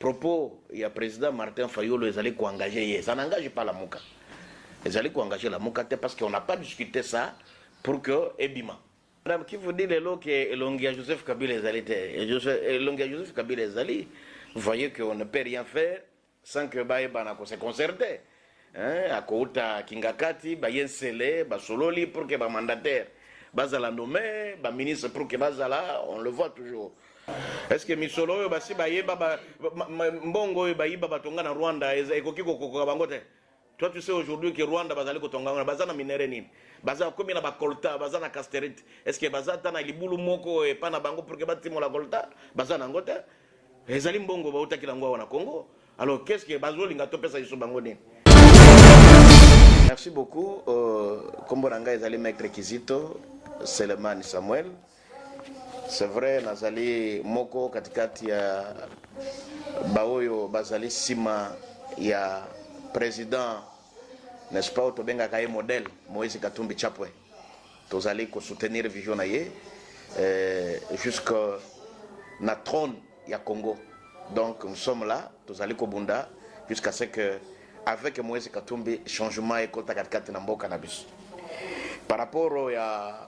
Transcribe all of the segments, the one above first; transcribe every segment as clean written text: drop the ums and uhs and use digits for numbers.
propos, il y a président Martin Fayulu, ils allaient engager, ça n'engage pas la Mouka. Ils allaient engager la Mouka parce qu'on n'a pas discuté ça pour que Ebima. Madame, qui vous dit que Longia Joseph Kabila les allait, Longia Joseph Kabila les allait, vous voyez qu'on ne peut rien faire sans que Baïba se concerté. À Kouta Kingakati, Bayen Sele, Basololi pour que mandataire, Bazala nommé, ministre pour que Bazala, on le voit toujours. Est-ce que Misolo, Basi Bayeba, Mbongo, Baïba, Batonga, Rwanda, et Kokiko Kokabangote? Toi, tu sais aujourd'hui que Rwanda, Bazali Kotonga, Bazana Minerenin, Baza comme il a Bakolta, Bazana Casterit. Est-ce que Bazatana, Libulu Moko et Panabango pour que Batimo la Kolta, Bazana Ngota? Les Alimbongo, Bauta Kilangwa, na Congo. Alors, qu'est-ce que Bazoli n'a topé ça, ils sont bangoni? Merci beaucoup. Komboranga est allé mettre réquisito, Seleman Samuel. C'est vrai, Nazali Moko, katikati ya Baoyo, Bazali Sima, ya président, n'est-ce pas, Otobenga Kaye modèle, Moïse Katumbi Chapwe. Tozali ko soutenir vision naye jusqu'à na trône ya Congo. Donc nous sommes là, Tozali ko bunda jusqu'à ce que avec Moïse Katumbi changement et kota katikati na mboka na biso. Par rapport à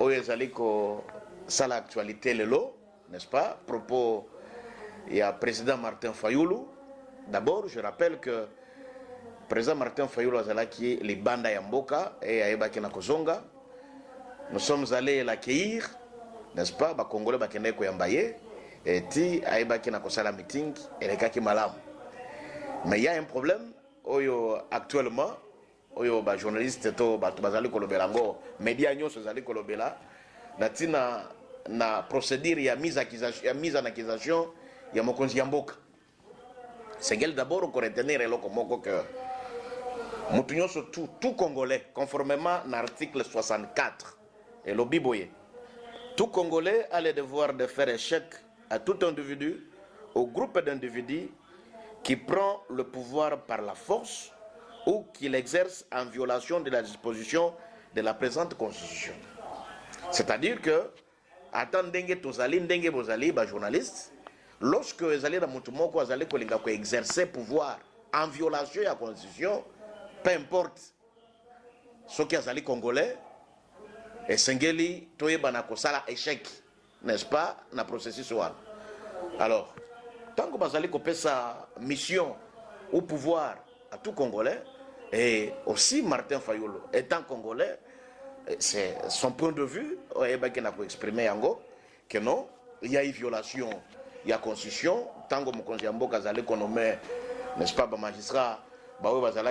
Oyezali ko sala actualité lelo, n'est-ce pas, propos il y a président Martin Fayulu. D'abord, je rappelle que président Martin Fayulu azala qui est les banda ya mboka et aibaki na kozonga. Nous sommes allés l'accueillir, n'est-ce pas, ba congolais ba kende ko yambaye et ti aibaki na kosala meeting et les kaki malam. Mais il y a un problème actuellement, oyo ba journaliste to ba bazali kolobela ngo média nyonso zali kolobela natina na procédure ya mise en accusation ya mokonzi ya mboka. C'est d'abord qu'on retenir eloko moko que mutu nyonso tout congolais conformément à l'article 64 et le biboye. Tout congolais a le devoir de faire échec à tout individu, au groupe d'individus qui prend le pouvoir par la force ou qui l'exerce en violation de la disposition de la présente constitution. C'est-à-dire que, attendez tozali ndenge bozali ba journaliste, lorsque ezali na mutu moko azali kolinga ko exercer pouvoir en violation de la constitution, peu importe ce qui azali congolais, et sengeli toyeba na kosala échec, n'est-ce pas, na processus wana. Alors, tant que bazali kopesa mission au pouvoir à tout congolais, et aussi Martin Fayulu étant congolais, c'est son point de vue, il a exprimé que non, il y a une violation, il y a une constitution, tant que mon Yambo Kazale nommé, n'est-ce pas, magistrat,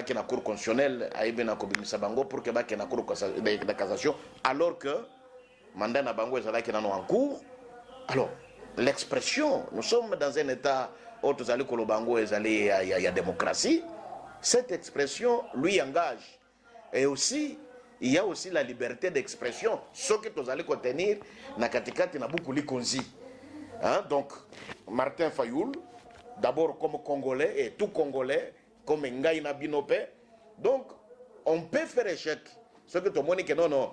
qui na cour constitutionnelle, pour que na cour de cassation, alors que mandat na bango qui na en cours. Alors, l'expression, nous sommes dans un état où il y a démocratie, cette expression lui engage. Et aussi, il y a aussi la liberté d'expression, ce que nous allons contenir na katikati na beaucoup likonzi. Donc, Martin Fayulu, d'abord comme Congolais et tout Congolais, comme Ngaï na Binope, donc on peut faire échec. Ce que tout le monde dit que non,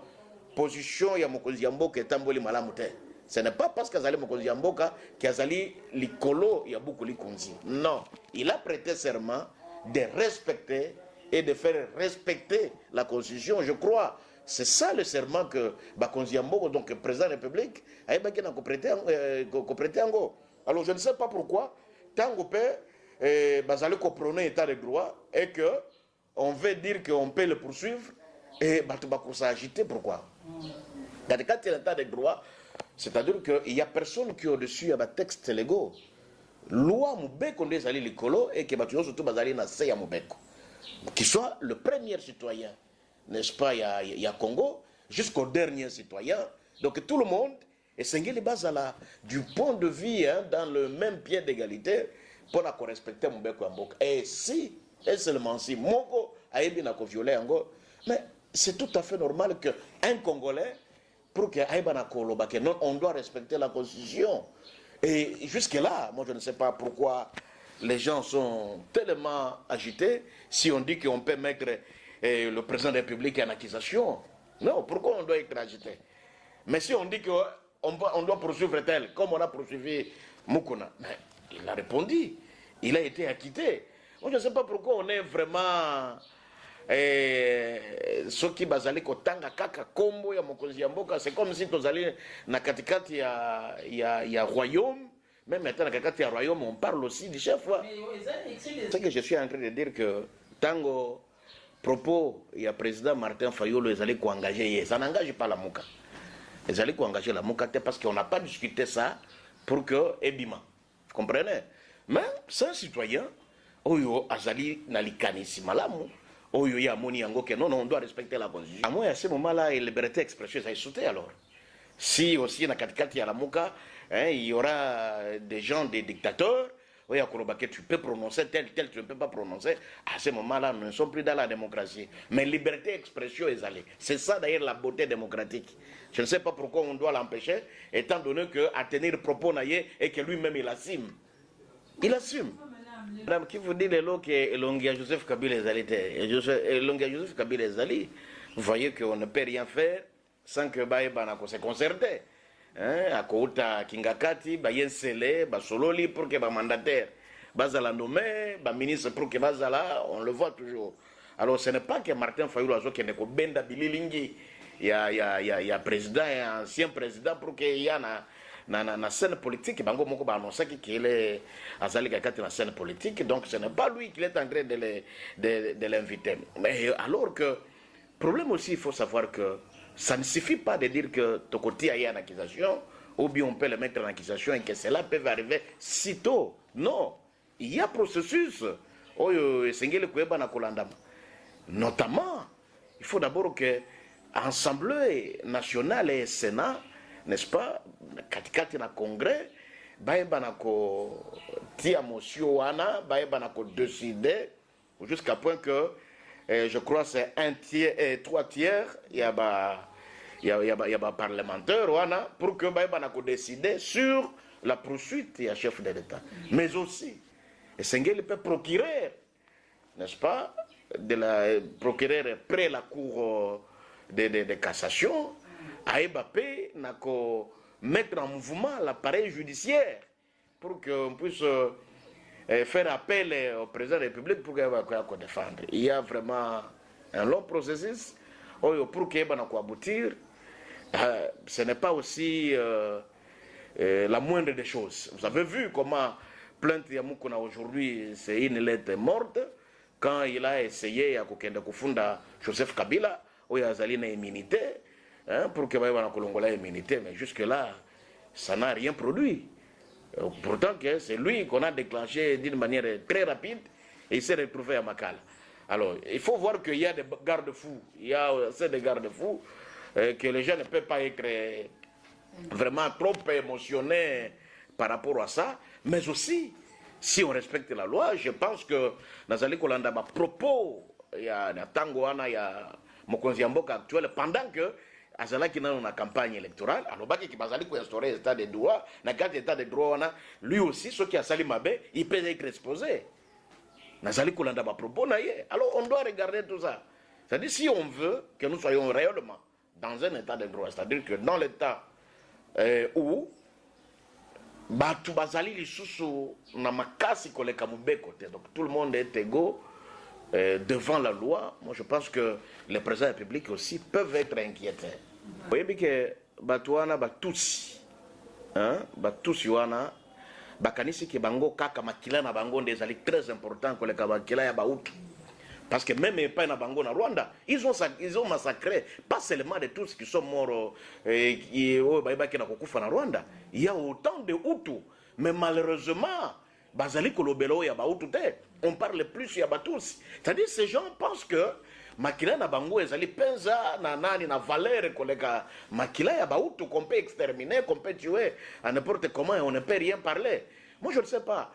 position ya Mokonzi Yamboka est tamboli malamute. Ce n'est pas parce qu'Azali Mokonzi Yamboka qu'Azali Likolo ya beaucoup likonzi. Non, il a prêté serment de respecter et de faire respecter la Constitution, je crois. C'est ça le serment que Bakonzi Yamboka, donc le président de la République, a prêté en go. Alors je ne sais pas pourquoi, tant qu'on peut, Bazali prôner l'état de droit et que on veut dire qu'on peut le poursuivre et Batubako s'agiter, pourquoi? Dans le cas de l'état de droit, c'est-à-dire qu'il n'y a personne qui est au-dessus de textes légaux. Loi Moubeko des alliés Likolo et que Batubako surtout Bazali na Seya Moubeko. Qui soit le premier citoyen, n'est-ce pas, il y a Congo, jusqu'au dernier citoyen. Donc tout le monde est Sengeli Bazala du point de vue dans le même pied d'égalité pour la respecter Moubeko Amboka. Et si, et seulement si, Moko a été violé Ango, mais c'est tout à fait normal qu'un Congolais, pour qu'il y ait non, on doit respecter la Constitution. Et jusque-là, moi je ne sais pas pourquoi les gens sont tellement agités si on dit qu'on peut mettre le président de la République en accusation. Non, pourquoi on doit être agité? Mais si on dit qu'on doit poursuivre tel, comme on a poursuivi Moukouna, Il a répondu. Il a été acquitté. Moi, je ne sais pas pourquoi on est vraiment... ce qui bazali kotanga kaka kombo ya mokonzi ya mboka, c'est comme si tozali na katikati ya royaume, même maintenant na katikati ya royaume on parle aussi du chef. C'est que je suis en train de dire que tango propos ya président Martin Fayulu ezali ko engager, ça n'engage pas la muka. Ezali ko engager la muka parce qu'on n'a pas discuté ça pour que ebima. Vous comprenez? Mais c'est un citoyen oyo azali na likanisi malamu. Oh, il y a moni yango que non, on doit respecter la constitution. À moi, à ce moment-là, la liberté d'expression, ça a sauté alors. Si aussi, dans Katikati à la Mouka, il y aura des gens, des dictateurs, oui, à Kourobaké, tu peux prononcer tel, tu ne peux pas prononcer. À ce moment-là, nous ne sommes plus dans la démocratie. Mais liberté d'expression est allée. C'est ça d'ailleurs la beauté démocratique. Je ne sais pas pourquoi on doit l'empêcher, étant donné qu'à tenir propos naïe et que lui-même il assume. Il assume. Madame, qui vous dit les lots que Longia Joseph Kabila est Longia Joseph Kabila est vous voyez qu'on ne peut rien faire sans que Baïba se concerté. À Kouta Kingakati, Bayen Sele, Basololi pour que mandataire, Bazala nommé, ministre pour que Bazala, on le voit toujours. Alors ce n'est pas que Martin Fayulu qui n'est que Benda Bililingi, il y a président et ancien président pour qu'il y en a. Na scène politique, bango moko ba annoncer qu'il est azali kakati na scène politique, donc ce n'est pas lui qui est en train de l'inviter. Mais alors que problème aussi, il faut savoir que ça ne suffit pas de dire que Tokoti a une accusation ou bien on peut le mettre en accusation et que cela peut arriver sitôt. Non, il y a processus. Oyo sengele kueba na kolandama. Notamment, il faut d'abord que Assemblée nationale et Sénat, n'est-ce pas, katikati na congrès, baeba na ko tia motion wana, baeba na ko décider jusqu'à point que je crois c'est 3 tiers il y a ba parlementaire wana pour que baeba na ko décider sur la poursuite et chef de l'État. Mais aussi Sengeli peut procurer, n'est-ce pas, procurer près la cour de cassation. Aïbapé n'a qu'à mettre en mouvement l'appareil judiciaire pour qu'on puisse faire appel au président de la République pour qu'il puisse défendre. Il y a vraiment un long processus pour qu'il puisse aboutir. Ce n'est pas aussi la moindre des choses. Vous avez vu comment plainte Yamoukona aujourd'hui, c'est une lettre morte quand il a essayé à kufunda Joseph Kabila, où il y a une immunité. Pour que Baïba Kolongola ait immunité, mais jusque-là, ça n'a rien produit. Pourtant que c'est lui qu'on a déclenché d'une manière très rapide et il s'est retrouvé à Makala. Alors, il faut voir qu'il y a des garde-fous, il y a assez de garde-fous que les gens ne peuvent pas être vraiment trop émotionnés par rapport à ça, mais aussi, si on respecte la loi, je pense que Nazali Kolanda, à propos, il y a Tangoana, il y a Mokonzi Mboka actuel, pendant que Azala qui dans la campagne électorale, alors Baki qui bazali pour instaurer l'état de droit, na carte état de droit, lui aussi, ceux qui a sali mabé, il peut être exposé. Nazali Kolanda ba propos naïe. Alors on doit regarder tout ça. C'est-à-dire si on veut que nous soyons réellement dans un état de droit, c'est-à-dire que dans l'état où Batu bazali li susu na makasi koleka mubeko te, donc tout le monde est égaux devant la loi. Moi je pense que les présidents de la République aussi peuvent être inquiétés. Vous voyez bien que Batouana Batousi, Batousi wana, Bakanisi ki bango kaka makila na bango ndezali très important que les kabakila ya Baoutou. Parce que même pas na bango na Rwanda, ils ont massacré pas seulement de tous qui sont morts qui na kokufa na Rwanda. Il y a autant de Hutus, mais malheureusement bazali kolobelo ya Baoutou te. On parle plus ya Batousi. C'est-à-dire ces gens pensent que makila na bango ezali penza na nani na valeur koleka makila ya Baoutou qu'on peut exterminer, qu'on peut tuer à n'importe comment et on ne peut rien parler. Moi je ne sais pas.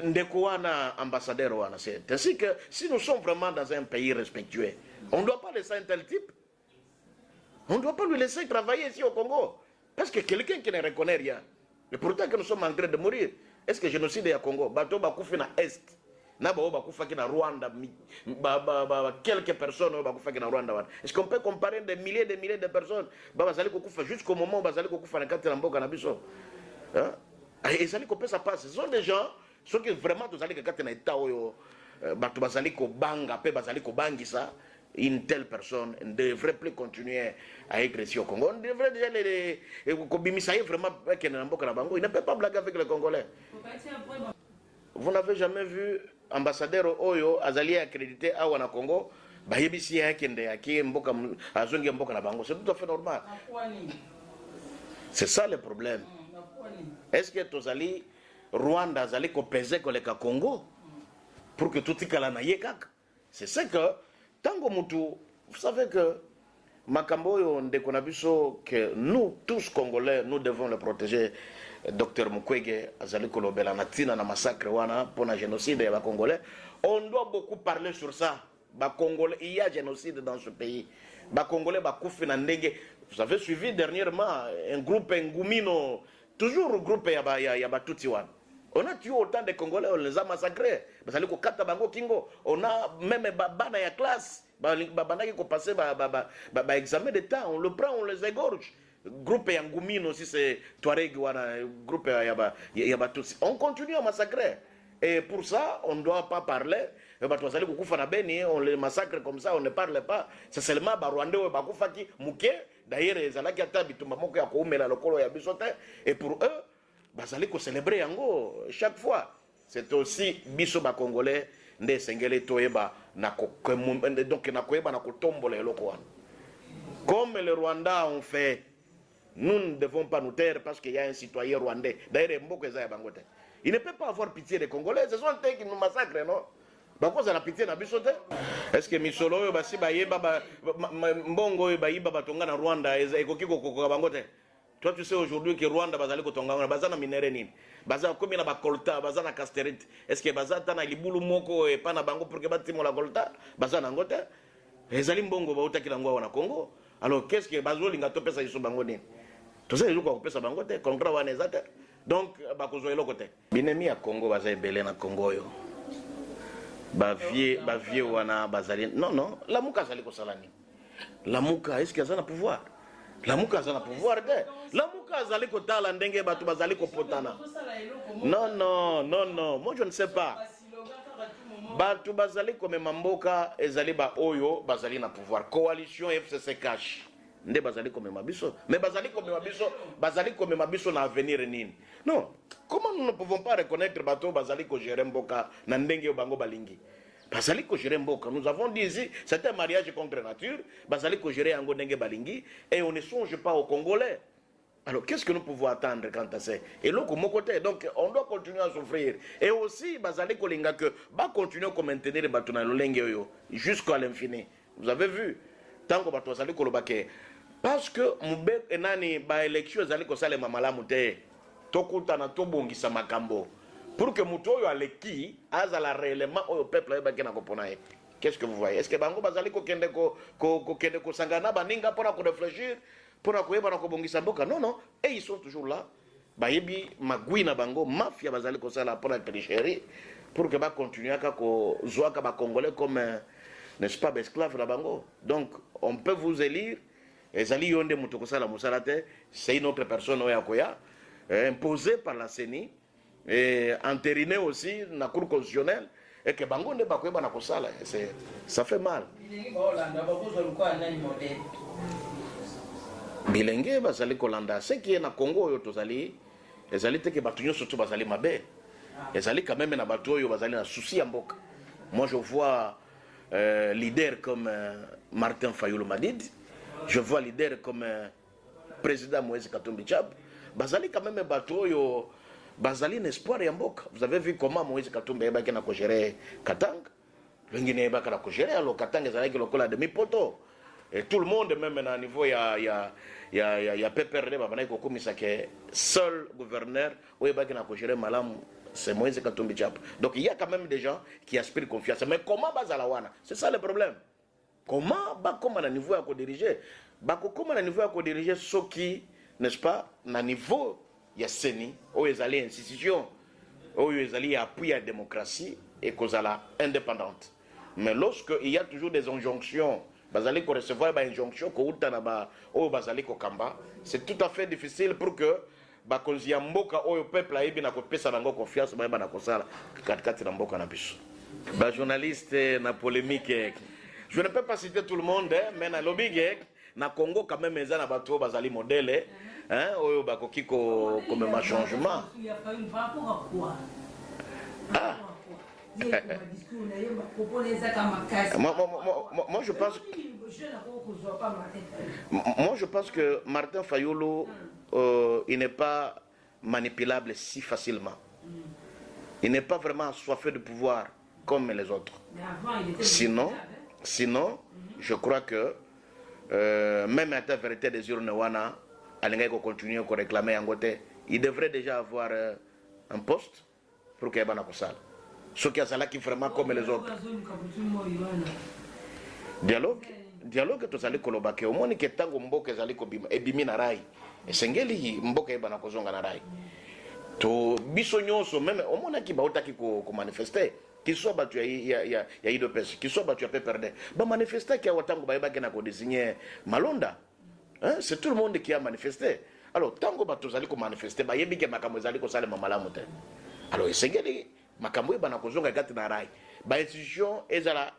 Ndeko wana ambassadeur wana, c'est ainsi que si nous sommes vraiment dans un pays respectueux, on ne doit pas laisser un tel type. On ne doit pas lui laisser travailler ici au Congo. Parce que quelqu'un qui ne reconnaît rien, et pourtant que nous sommes en train de mourir, est-ce que génocide est au Congo? Bato bakoufi na Est. Naba bakoufa ki na Rwanda. Quelques personnes bakoufa ki na Rwanda. Est-ce qu'on peut comparer des milliers de personnes? Bazali kokoufa jusqu'au moment où bazali kokoufa na kati na mboka na biso. ezali kopesa passe. Ce sont des gens ceux qui vraiment tozali kaka na état oyo bato bazali kobanga pe bazali kobangisa. Une telle personne ne devrait plus continuer à être ici au Congo. On devrait déjà les vraiment il ne peut pas blaguer avec les Congolais. Vous n'avez jamais vu ambassadeur Oyo Azali accrédité à Wana Congo? C'est tout à fait normal. C'est ça le problème. Est-ce que Tozali Rwanda Azali ko peser que le Congo pour que tout y kalana yekak? C'est ça que tango mutu, vous savez que Makamboyo Ndekonabiso, que nous tous Congolais, nous devons le protéger. Dr Mukwege Azali Kolobela Natina na massacre wana pour le génocide des Congolais. On doit beaucoup parler sur ça. Congolais, il y a génocide dans ce pays. Congolais vous avez suivi dernièrement un groupe Ngumino, toujours un groupe Yabatutiwan. On a tué autant de Congolais, on les a massacrés. On a même Bana ya classe. Bana qui passé examen d'état, on le prend, on les égorge. Groupe Yangumino aussi c'est Touareg groupe Yabatutsi. On continue à massacrer. Et pour ça, on ne doit pas parler. On les massacre comme ça, on ne parle pas. C'est seulement Rwandais ou Bakufaki, Mouké, d'ailleurs, les Alaki Atabitumba Mouké à Koumela, le Kolo Yabisote. Et pour eux, Bazali ko célébrer yango chaque fois. C'est aussi biso ba Congolais, Nde Sengele Toeba, donc na koeba na kotombola eloko wana. Comme les Rwandais ont fait, nous ne devons pas nous taire parce qu'il y a un citoyen rwandais. D'ailleurs, il ne peut pas avoir pitié des Congolais. Ce sont eux qui nous massacrent, non? Pourquoi ça a pitié na biso te? Est-ce que Misolo basi bayeba mbongo bayiba batonga na Rwanda ekoki kokoka bango te? Toi tu sais aujourd'hui que Rwanda bazali kotonga na bazana minere nini? Bazana komi na bakolta, bazana casterite. Est-ce que bazata na libulu moko e pa na bango pour que batimo la kolta? Bazana ngote? Ezali mbongo ba utaki na ngwa na Congo. Alors qu'est-ce que bazoli ngato pesa iso bango nini? Tout ça ko pesa bango te, contrat wana ezata. Donc bakozo eloko te. Binemi ya Congo bazai belé na Congo yo. Bavie wana bazali non la muka azali kosalani la muka est-ce que ça na pouvoir la muka azali na pouvoir de la muka azali kotala ndenge batu bazali kopotana non moi je ne sais pas batu bazali komema mboka ezali ba oyo bazali na pouvoir coalition FCC cash nde bazali komema biso mais bazali komema biso na avenir nini non. Comment nous ne pouvons pas reconnaître bateau bazali ko gérer mboka na ndenge yo bango balingi bazali ko gérer mboka? Nous avons dit ici c'est un mariage contre nature, bazali ko gérer yango ndenge balingi et on ne songe pas aux Congolais. Alors qu'est-ce que nous pouvons attendre quant à ça? Et l'autre côté, donc on doit continuer à souffrir. Et aussi bazali ko linga que ba continuer à maintenir bateau na lolenge yo jusqu'à l'infini. Vous avez vu tant que bateau bazali ko lobake parce que mube enani ba élection bazali ko sala mamalamu te. Tokutana tobongisa makambo pour que muto oyo aleki azala réellement au peuple ayebaki na kopona ye. Qu'est-ce que vous voyez? Est-ce que bango bazali kokende ko sangana baninga pour réfléchir pour koyeba na kobongisa mboka? Non, et ils sont toujours là bayebi magui na bango mafia bazali ko sala pour la tricherie pour que ba continuer ka ko zoaka ba congolais comme n'est-ce pas esclave na bango. Donc on peut vous élire ezali yonde muto ko sala musalate, c'est une autre personne oya koya imposé par la CENI et entériné aussi dans la Cour constitutionnelle et que bango ne pas na kosala, ça fait mal. Bilenge bazali kolanda ce qui est na Congo yo tozali ezali te ke batunyo surtout bazali mabe ezali quand même na bato yo bazali na souci ya mboka. Moi je vois leader comme Martin Fayulu Madid, je vois leader comme président Moïse Katumbi Chap. Bazali quand même bateau yo bazali un espoir ya mboka. Vous avez vu comment Moïse Katumbi eba na ko gérer Katanga, lengine eba na ko gérer alors Katanga ezali lokola demi poto et tout le monde même à niveau ya PPRD babana ko komisa ke seul gouverneur ou eba na ko gérer malamu c'est Moïse Katumbi Chap. Donc il y a quand même des gens qui aspirent confiance, mais comment bazala wana? C'est ça le problème. Comment ba comment na niveau ya ko diriger comment na niveau ya ko diriger ceux qui n'est-ce pas, na niveau ya CENI, où ils allaient institution, où ils allaient appuyer la démocratie et qu'aux la indépendante. Mais lorsque il y a toujours des injonctions, bazali ko recevoir des injonctions ko uta na ba o bazali ko kamba, c'est tout à fait difficile pour que bakonzi ya mboka oyo peuple ayebi na kopesa bango confiance bayeba na kosala katikati na mboka na biso. Ba journaliste na polémique. Je ne peux pas citer tout le monde, mais na lobby na Congo quand même eza na bato bazali modèle hein oyo bakoki ko comme un changement. Ah. Moi je pense que Martin Fayulu il n'est pas manipulable si facilement. Il n'est pas vraiment assoiffé de pouvoir comme les autres. Sinon, je crois que même à ta vérité des urnes wana, continuer à réclamer en côté, il devrait déjà avoir un poste pour qu'il y ait un posal. Ce qui est là qui vraiment comme les autres. Dialogue to zali kolobake omoni ke tango mboka zali kobima ebimi na rai esengeli mboka eba na kozonga na rai to biso nyonso même omona ki bautaki ko manifester qui soit battu ya IDPS qui soit battu à PPRD ba manifester ki watango ba ebaki na ko désigner Malonda hein c'est tout le monde qui a manifesté alors tango bato zali ko manifester ba yebi ke makambo zali ko sala mamalamu te alors esengeli makambo eba na kozonga kati na rai ba institution ezala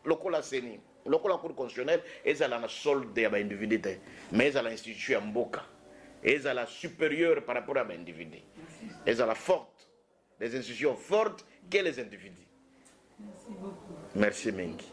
lokola seni lokola cour constitutionnelle ezala na solde ya ba individu te mais ezala institution ya mboka ezala supérieure par rapport à ba individu ezala forte les institutions fortes que les individus. Merci beaucoup. Merci Mengi.